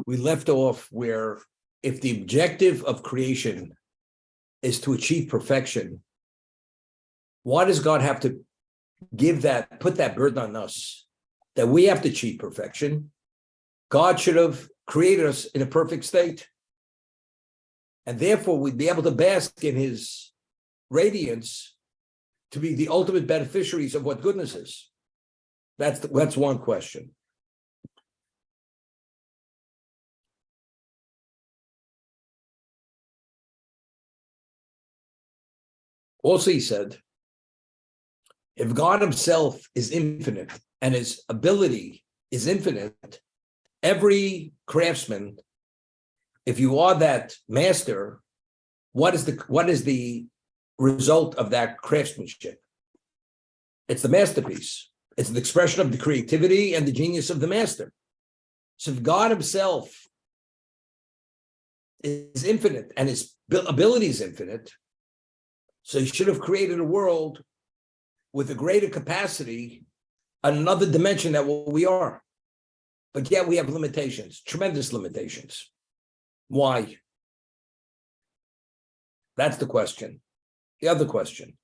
We left off where if the objective of creation is to achieve perfection, why does God have to put that burden on us that we have to achieve perfection? God should have created us in a perfect state. And therefore, we'd be able to bask in his radiance to be the ultimate beneficiaries of what goodness is. That's one question. Also, he said, if God himself is infinite and his ability is infinite, every craftsman, if you are that master, what is the result of that craftsmanship? It's the masterpiece. It's an expression of the creativity and the genius of the master. So if God himself is infinite and his ability is infinite, so he should have created a world with a greater capacity, another dimension that what we are. But yet we have limitations, tremendous limitations. Why? That's the question. The other question.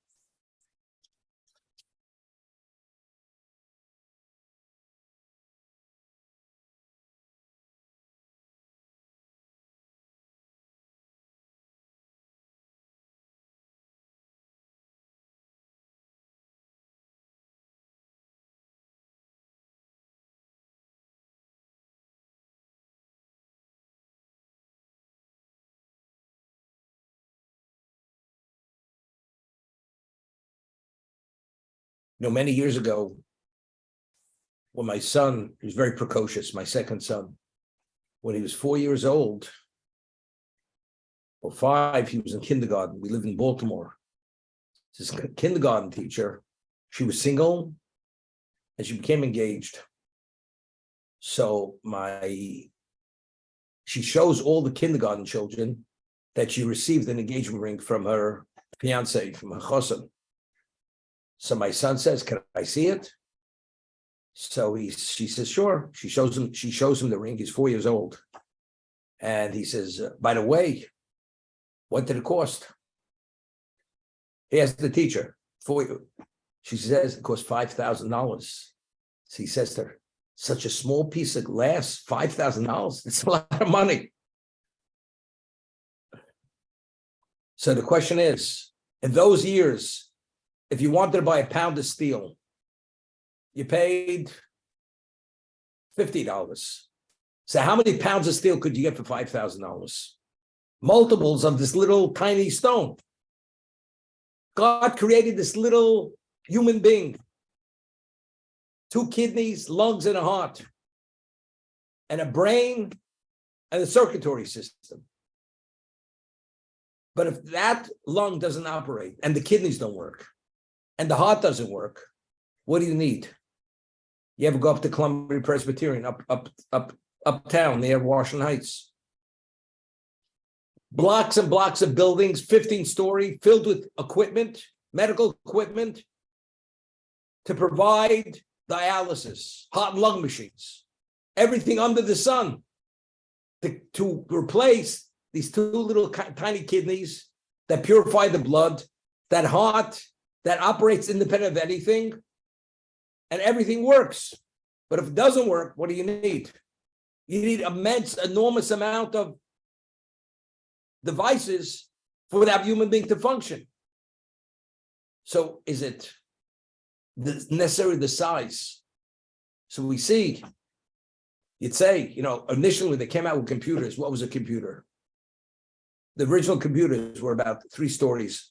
Many years ago, when my son, he was very precocious, my second son, when he was 4 years old, or 5, he was in kindergarten. We lived in Baltimore. His kindergarten teacher, she was single, and she became engaged. So she shows all the kindergarten children that she received an engagement ring from her fiance, from her chassan. So my son says, "Can I see it?" So she says, "Sure." She shows him the ring. He's 4 years old. And he says, "By the way, what did it cost?" He asks the teacher. She says it cost $5,000. So he says to her, "Such a small piece of glass, $5,000? It's a lot of money." So the question is, in those years, if you wanted to buy a pound of steel, you paid $50. So how many pounds of steel could you get for $5,000? Multiples of this little tiny stone. God created this little human being, 2 kidneys, lungs, and a heart, and a brain, and a circulatory system. But if that lung doesn't operate, and the kidneys don't work, and the heart doesn't work, what do you need? You ever go up to Columbia Presbyterian, uptown near Washington Heights? Blocks and blocks of buildings, 15-story, filled with equipment, medical equipment, to provide dialysis, heart and lung machines, everything under the sun, to replace these 2 little tiny kidneys that purify the blood, that heart that operates independent of anything, and everything works. But if it doesn't work, what do you need? You need enormous amount of devices for that human being to function. So is it necessarily the size? So we see, you'd say, initially when they came out with computers, what was a computer? The original computers were about 3 stories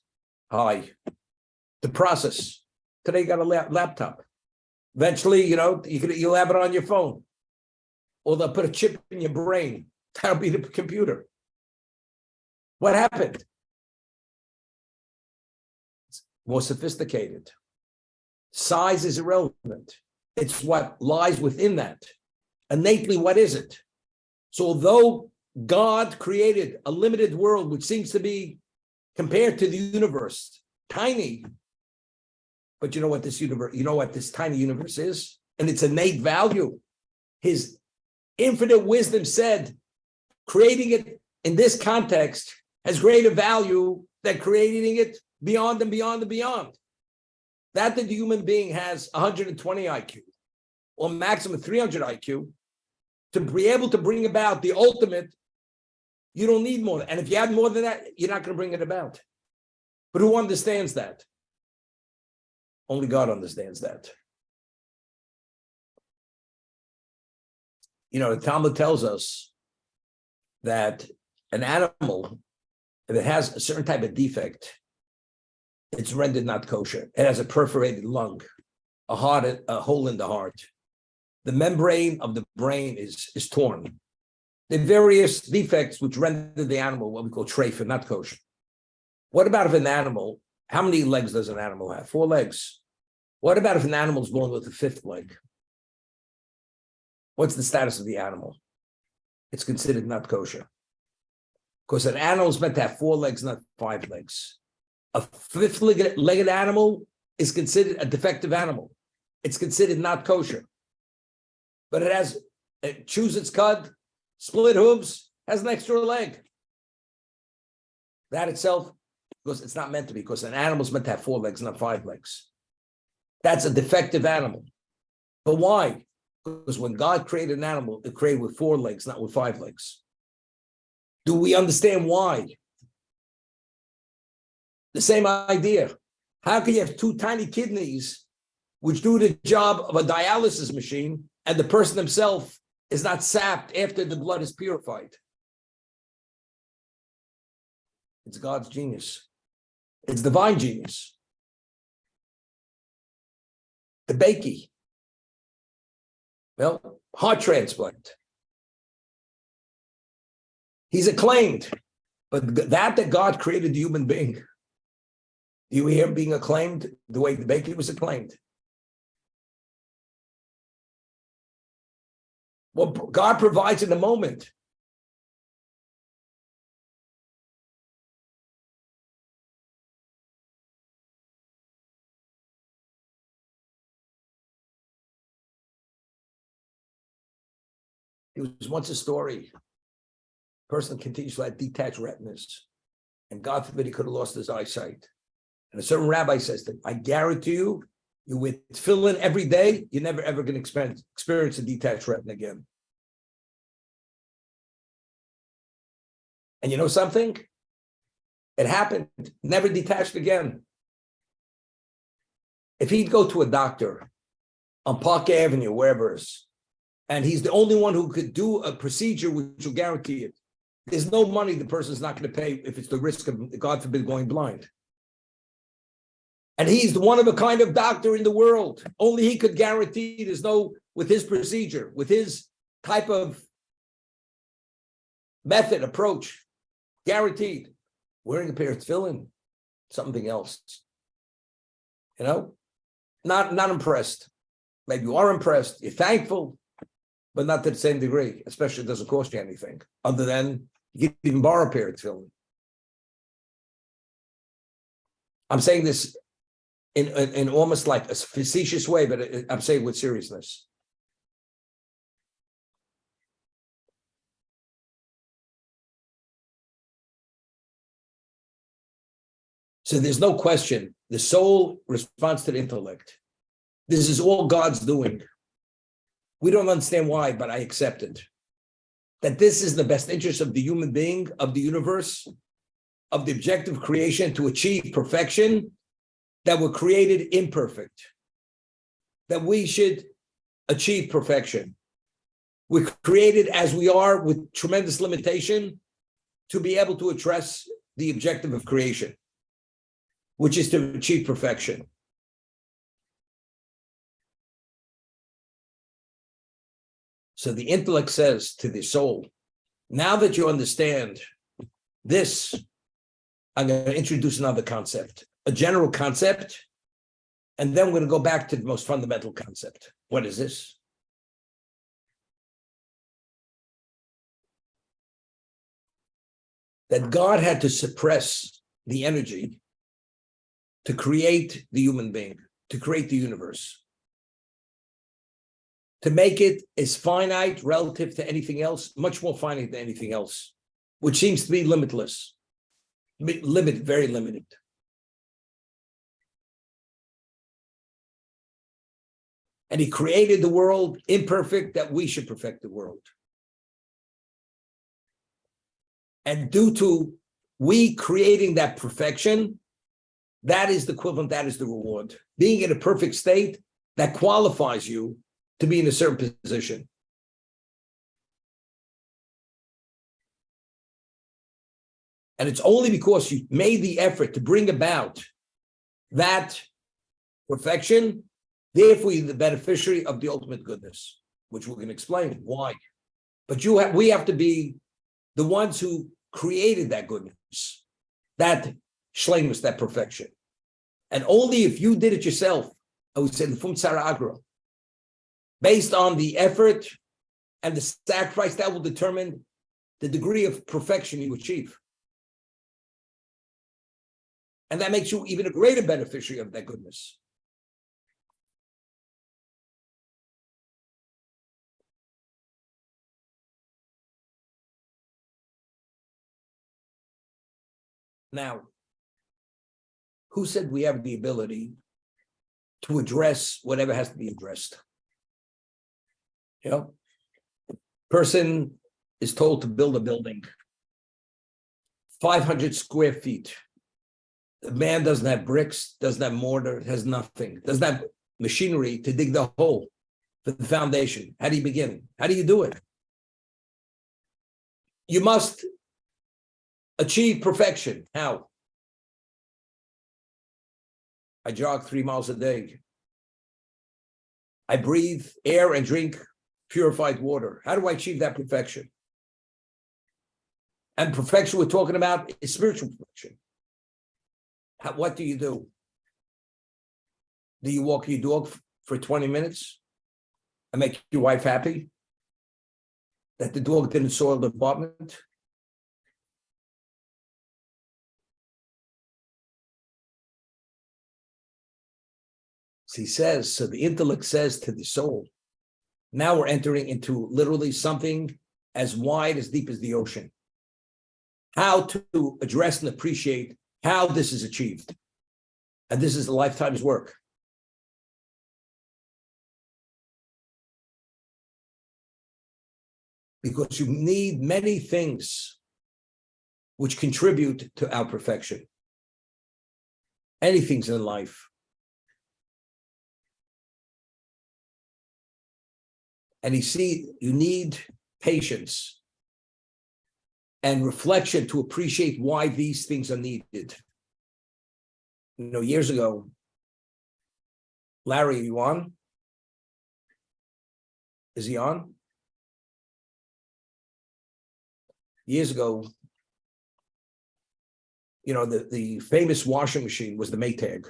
high. The process. Today you got a laptop. Eventually, you'll have it on your phone. Or they'll put a chip in your brain. That'll be the computer. What happened? It's more sophisticated. Size is irrelevant. It's what lies within that. Innately, what is it? So although God created a limited world, which seems to be, compared to the universe, tiny, but you know what this tiny universe is? And its innate value. His infinite wisdom said, creating it in this context has greater value than creating it beyond and beyond and beyond. That the human being has 120 IQ or maximum 300 IQ to be able to bring about the ultimate, you don't need more. And if you had more than that, you're not going to bring it about. But who understands that? Only God understands that. You know, the Talmud tells us that an animal, if it has a certain type of defect, it's rendered not kosher. It has a perforated lung, a hole in the heart. The membrane of the brain is torn. The various defects which render the animal what we call treifa, not kosher. What about if an animal, how many legs does an animal have? 4 legs. What about if an animal is born with a 5th leg? What's the status of the animal? It's considered not kosher. Because an animal is meant to have 4 legs, not 5 legs. A 5th-legged animal is considered a defective animal. It's considered not kosher. But it chews its cud, split hooves, has an extra leg. That itself, because it's not meant to be, because an animal is meant to have 4 legs, not 5 legs. That's a defective animal. But why? Because when God created an animal, it created with 4 legs, not with 5 legs. Do we understand why? The same idea. How can you have 2 tiny kidneys which do the job of a dialysis machine and the person himself is not sapped after the blood is purified? It's God's genius. It's divine genius. The Bakey. Well, heart transplant. He's acclaimed, but that God created the human being. Do you hear him being acclaimed the way the Bakey was acclaimed? Well, God provides in the moment. It was once a story. A person continues to have detached retinas, and God forbid he could have lost his eyesight. And a certain rabbi says to him, I guarantee you, you with tefillin every day, you're never ever going to experience a detached retina again. And you know something? It happened, never detached again. If he'd go to a doctor on Park Avenue, wherever it is, and he's the only one who could do a procedure which will guarantee it, there's no money the person's not going to pay if it's the risk of, God forbid, going blind. And he's the one of a kind of doctor in the world. Only he could guarantee there's no, with his procedure, with his type of method, approach, guaranteed. Wearing a pair of tefillin, something else. You know, not impressed. Maybe you are impressed, you're thankful, but not to the same degree, especially if it doesn't cost you anything, other than you can even borrow a pair of tefillin. I'm saying this in almost like a facetious way, but I'm saying with seriousness. So there's no question. The soul responds to the intellect. This is all God's doing. We don't understand why, but I accept it. That this is the best interest of the human being, of the universe, of the objective creation to achieve perfection, that we're created imperfect, that we should achieve perfection. We're created as we are with tremendous limitation to be able to address the objective of creation, which is to achieve perfection. So the intellect says to the soul, now that you understand this, I'm going to introduce another concept, a general concept, and then we're going to go back to the most fundamental concept. What is this? That God had to suppress the energy to create the human being, to create the universe. to make it as finite relative to anything else, much more finite than anything else, which seems to be limitless, limited, very limited. And he created the world imperfect that we should perfect the world. And due to we creating that perfection, that is the equivalent, that is the reward. Being in a perfect state, that qualifies you to be in a certain position. And it's only because you made the effort to bring about that perfection, therefore you're the beneficiary of the ultimate goodness, which we're going to explain why. But we have to be the ones who created that goodness, that shleimus, that perfection. And only if you did it yourself, I would say the fum tzara agra, based on the effort and the sacrifice, that will determine the degree of perfection you achieve. And that makes you even a greater beneficiary of that goodness. Now, who said we have the ability to address whatever has to be addressed? You know, person is told to build a building, 500 square feet. The man doesn't have bricks, doesn't have mortar, has nothing, doesn't have machinery to dig the hole for the foundation. How do you begin? How do you do it? You must achieve perfection. How? I jog 3 miles a day. I breathe air and drink purified water. How do I achieve that perfection? And perfection we're talking about is spiritual perfection. What do? Do you walk your dog for 20 minutes and make your wife happy that the dog didn't soil the apartment? So he says, so the intellect says to the soul, now we're entering into literally something as wide, as deep as the ocean. How to address and appreciate how this is achieved. And this is a lifetime's work. Because you need many things which contribute to our perfection. Anything's in life. And you need patience and reflection to appreciate why these things are needed. You know, years ago, Larry, are you on? Is he on? Years ago, you know, the famous washing machine was the Maytag.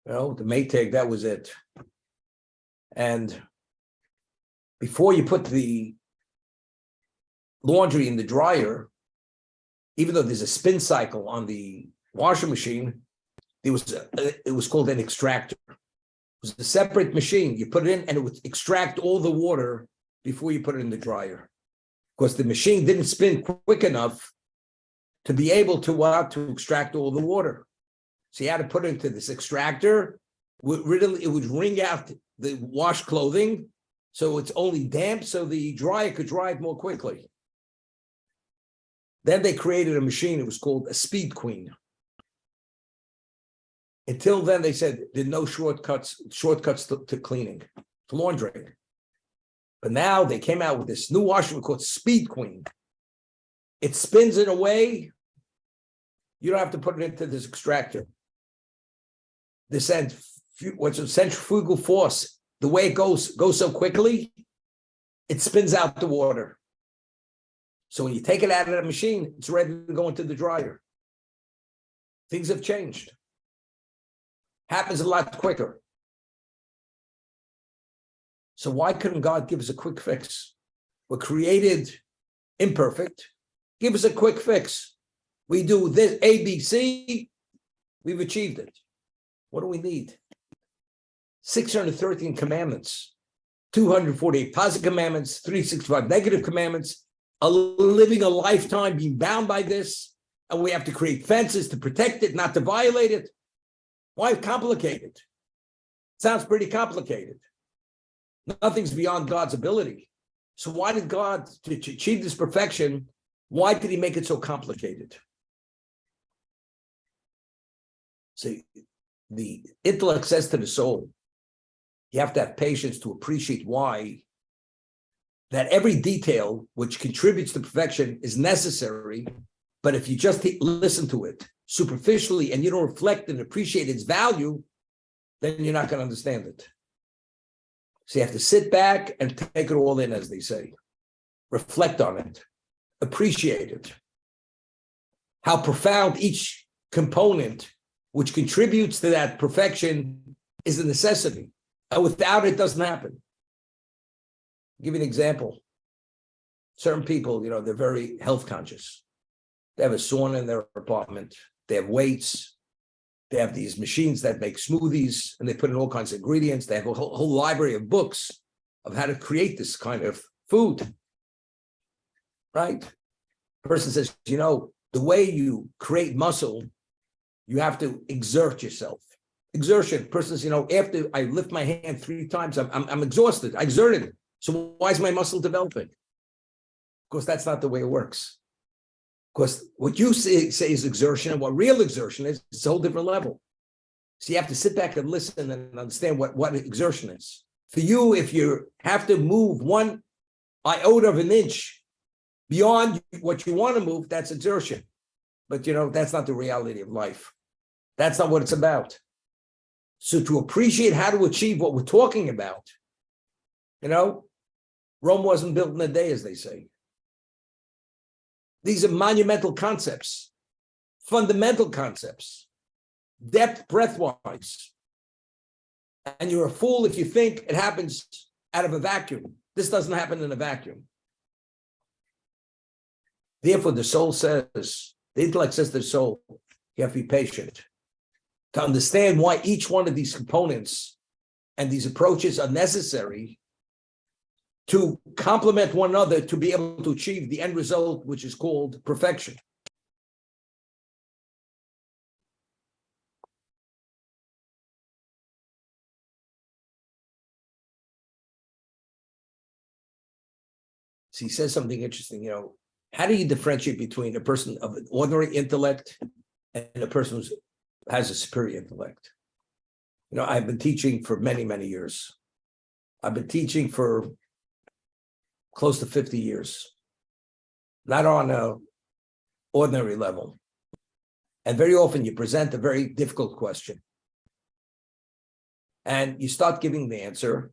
You know, the Maytag, that was it. And before you put the laundry in the dryer, even though there's a spin cycle on the washing machine, it was called an extractor. It was a separate machine. You put it in and it would extract all the water before you put it in the dryer. Because the machine didn't spin quick enough to be able to extract all the water. So you had to put it into this extractor. It would wring out the washed clothing, so it's only damp, so the dryer could dry it more quickly. Then they created a machine, it was called a Speed Queen. Until then, they said there are no shortcuts to cleaning, to laundering. But now they came out with this new washing called Speed Queen. It spins in a way, you don't have to put it into this extractor. What's a centrifugal force, the way it goes so quickly, it spins out the water. So when you take it out of the machine, it's ready to go into the dryer. Things have changed. Happens a lot quicker. So why couldn't God give us a quick fix? We're created imperfect. Give us a quick fix. We do this, A, B, C, we've achieved it. What do we need? 613 commandments, 248 positive commandments, 365 negative commandments, living a lifetime being bound by this, and we have to create fences to protect it, not to violate it. Why complicate it? Sounds pretty complicated. Nothing's beyond God's ability. So why did God, to achieve this perfection, why did he make it so complicated? See, the intellect says to the soul, you have to have patience to appreciate why that every detail which contributes to perfection is necessary, but if you just listen to it superficially and you don't reflect and appreciate its value, then you're not going to understand it. So you have to sit back and take it all in, as they say. Reflect on it. Appreciate it. How profound each component which contributes to that perfection is a necessity. And without it, doesn't happen. I'll give you an example. Certain people, they're very health conscious. They have a sauna in their apartment. They have weights. They have these machines that make smoothies, and they put in all kinds of ingredients. They have a whole library of books of how to create this kind of food, right? The person says, the way you create muscle, you have to exert yourself. Exertion. Person says, after I lift my hand 3 times, I'm exhausted. I exerted. So why is my muscle developing? Of course, that's not the way it works. Because what you say is exertion, and what real exertion is, it's a whole different level. So you have to sit back and listen and understand what exertion is. For you, if you have to move 1 iota of an inch beyond what you want to move, that's exertion. But, that's not the reality of life. That's not what it's about. So to appreciate how to achieve what we're talking about, Rome wasn't built in a day, as they say. These are monumental concepts, fundamental concepts, depth, breadth-wise. And you're a fool if you think it happens out of a vacuum. This doesn't happen in a vacuum. Therefore, the soul says, the intellect says to the soul, you have to be patient to understand why each one of these components and these approaches are necessary to complement one another to be able to achieve the end result, which is called perfection. So he says something interesting, how do you differentiate between a person of an ordinary intellect and a person who has a superior intellect? I've been teaching for many, many years. I've been teaching for close to 50 years, not on an ordinary level. And very often you present a very difficult question. And you start giving the answer.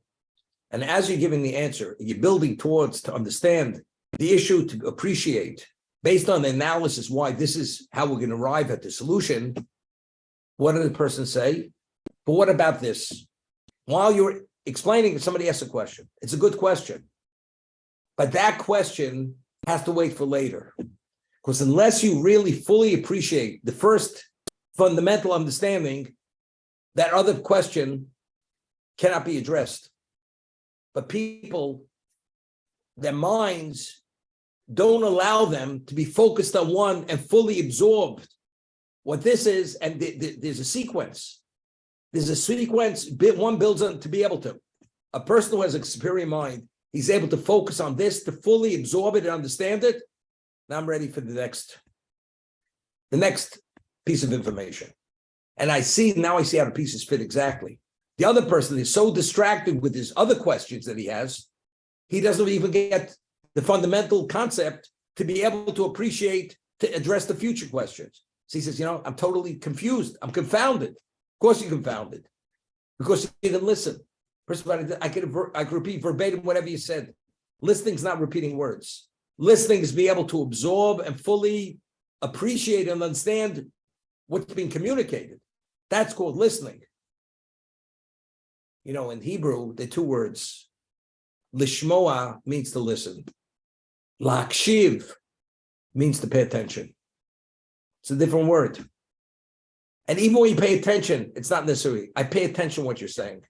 And as you're giving the answer, you're building towards to understand the issue, to appreciate, based on the analysis, why this is how we're going to arrive at the solution. What did the person say? But what about this? While you're explaining, somebody asks a question. It's a good question. But that question has to wait for later. Because unless you really fully appreciate the first fundamental understanding, that other question cannot be addressed. But people, their minds don't allow them to be focused on one and fully absorbed what this is. And there's a sequence. There's a sequence, one builds on to be able to. A person who has a superior mind, he's able to focus on this, to fully absorb it and understand it. Now I'm ready for the next piece of information. And now I see how the pieces fit exactly. The other person is so distracted with his other questions that he has, he doesn't even get the fundamental concept to be able to appreciate, to address the future questions. So he says, I'm totally confused. I'm confounded. Of course you're confounded, because you didn't listen. First of all, I could repeat verbatim whatever you said. Listening's not repeating words. Listening is being able to absorb and fully appreciate and understand what's being communicated. That's called listening. In Hebrew, the 2 words, lishmoa means to listen. Lakshiv means to pay attention. It's a different word. And even when you pay attention, it's not necessary. I pay attention to what you're saying.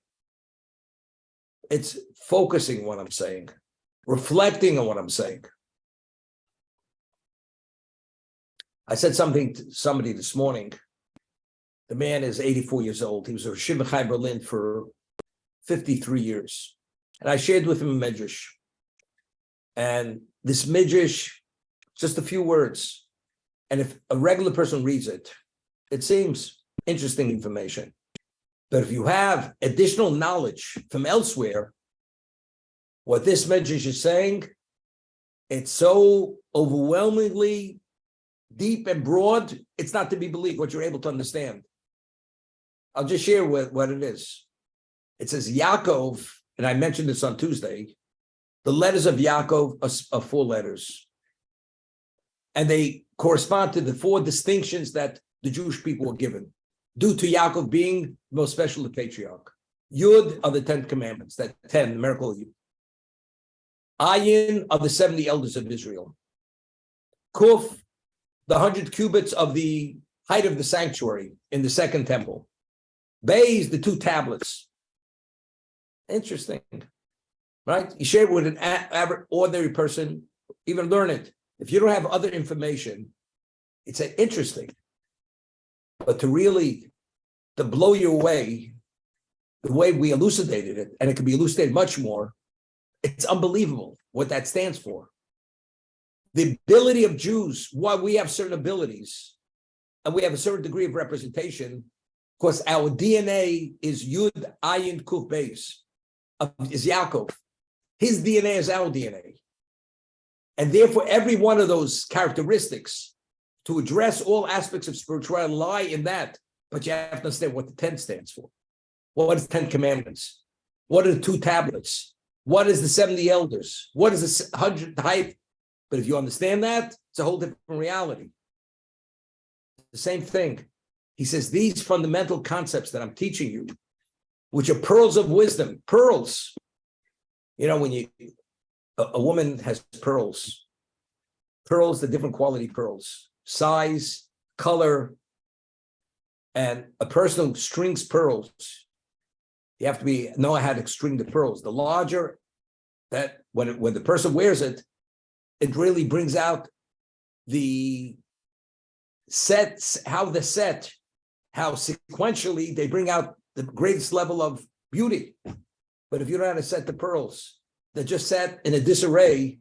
It's focusing what I'm saying, reflecting on what I'm saying. I said something to somebody this morning. The man is 84 years old. He was a Yeshiva Chai Berlin for 53 years. And I shared with him a midrash. And this midrash, just a few words. And if a regular person reads it, it seems interesting information. But if you have additional knowledge from elsewhere, what this midrash is saying, it's so overwhelmingly deep and broad, it's not to be believed what you're able to understand. I'll just share what it is. It says Yaakov, and I mentioned this on Tuesday, the letters of Yaakov are 4 letters. And they correspond to the 4 distinctions that the Jewish people were given, due to Yaakov being the most special patriarch. Yud are the 10 commandments, that 10, the miracle of Yud. Ayin are the 70 elders of Israel. Kuf, the 100 cubits of the height of the sanctuary in the second temple. Beis, the 2 tablets. Interesting, right? You share it with an average, ordinary person, even learn it. If you don't have other information, it's interesting. But to blow you away, the way we elucidated it, and it can be elucidated much more, it's unbelievable what that stands for. The ability of Jews, why we have certain abilities, and we have a certain degree of representation, because our DNA is Yud Ayin Kuf Beis, is Yaakov. His DNA is our DNA. And therefore, every one of those characteristics to address all aspects of spirituality lie in that. But you have to understand what the 10 stands for. What is 10 commandments? What are the 2 tablets? What is the 70 elders? What is the 100 height? But if you understand that, it's a whole different reality. The same thing. He says, these fundamental concepts that I'm teaching you, which are pearls of wisdom, pearls. You know, when a woman has pearls, the different quality pearls, size, color, and a person who strings pearls, you have to know how to string the pearls. The larger, that when the person wears it, it really brings out the sets, how sequentially they bring out the greatest level of beauty. But if you don't know how to set the pearls, they're just set in a disarray.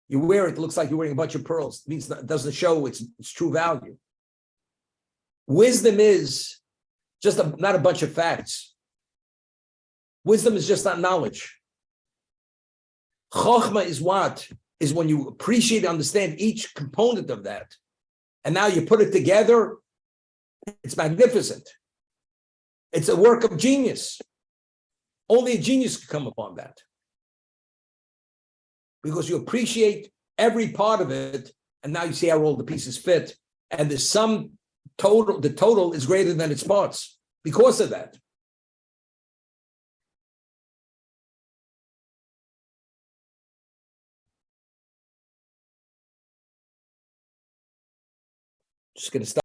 You wear it looks like you're wearing a bunch of pearls. It means it doesn't show its true value. Wisdom is just not a bunch of facts. Wisdom is just not knowledge. Chokhmah is what? Is when you appreciate and understand each component of that. And now you put it together, it's magnificent. It's a work of genius. Only a genius can come upon that. Because you appreciate every part of it, and now you see how all the pieces fit. And the total is greater than its parts because of that. Just going to stop.